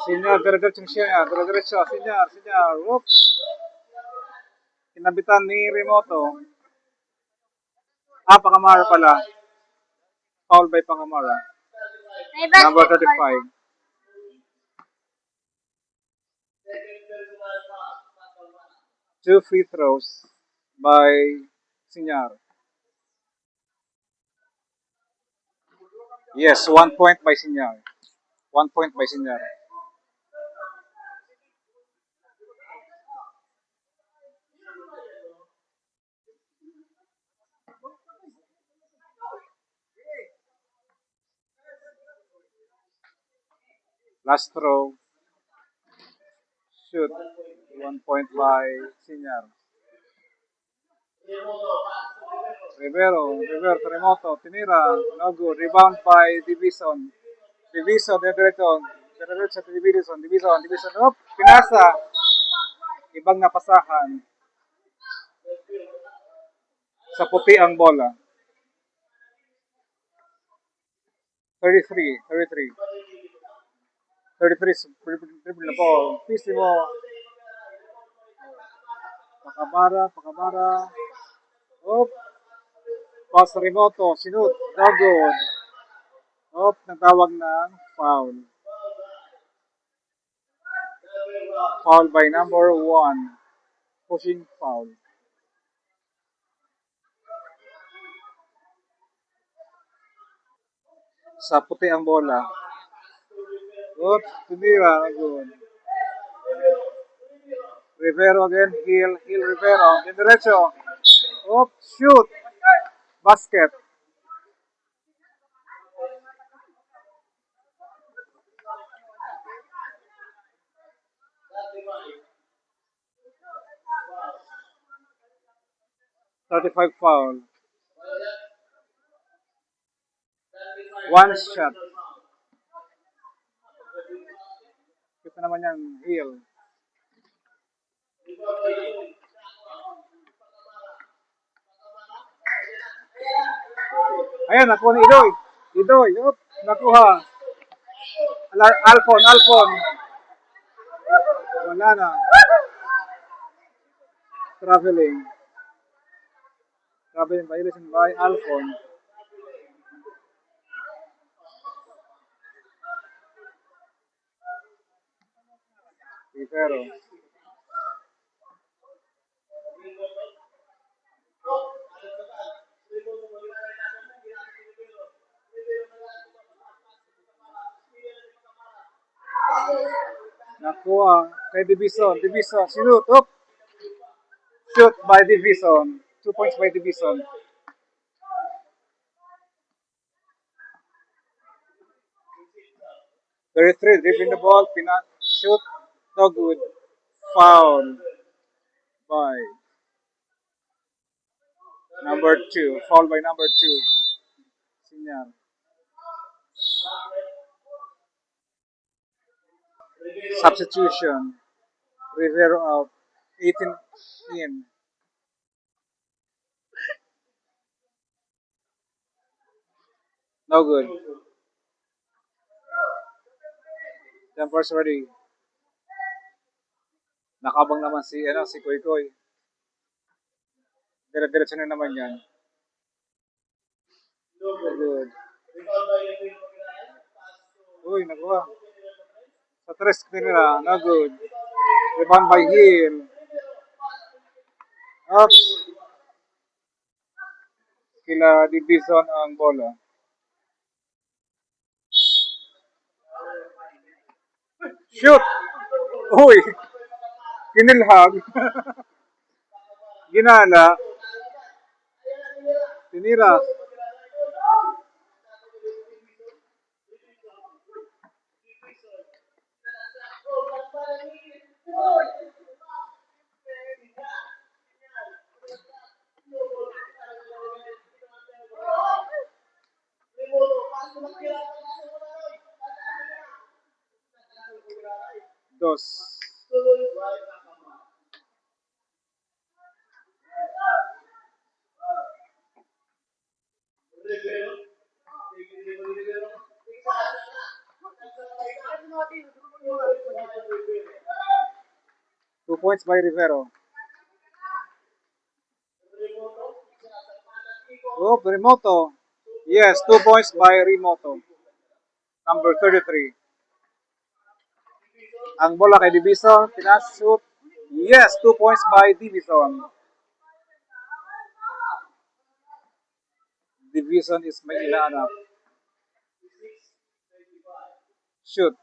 Senior, dire-diretso siya. Dire-diretso. Senior. Whoops. Kinabitan ni Remoto. Pangamara pala. Foul by Pangamara. Number 35. Two free throws by Senior. Yes, 1 point by Senior. 1 point by Senior. Last throw. Shoot. 1 point by Senior. Rivero, Terremoto, tinira, no good. Rebound by Division. Division, diretso to Division. Pinasa. Ibang napasahan. Sa puti ang bola. 33. 33 dribble na ball. Pissimo. Pakabara. Pass Remoto, sinut. No good. Nagtawag ng foul. Foul by number 1. Pushing foul. Sa puti ang bola. Tumira. Good. Rivero again. Hill Rivero. Diretso. Shoot. Basket. .35 foul. One shot. Kita naman yan, Hill. Ayan, nakuha ni Idoy. Nakuha. Alfon. Wala na. Traveling violation by Alfon. Rivero. Nakuha kay Division. Sinut. Shoot by Division. 2 points by Division. .33 dribbling the ball. Shoot. No good. Foul by number 2. Foul by number 2. Senior. Substitution. Rivero out. 18 in. No good. Jumpers ready. Nakabang naman si Koy. Dire-diretso na naman yan. No good. Uy, nakuha. Sa tres nila, no good. Rebound by Hill. Kila Division ang bola. Shoot! Uy! Kinilhag. Ginala. Tinira. Dos. 2 points by Rivero. Oh, Remoto. Yes, 2 points by Remoto. Number 33. Ang bola kay Divison. Pinashoot. Yes, 2 points by Divison. Division is may inaanak. Shoot.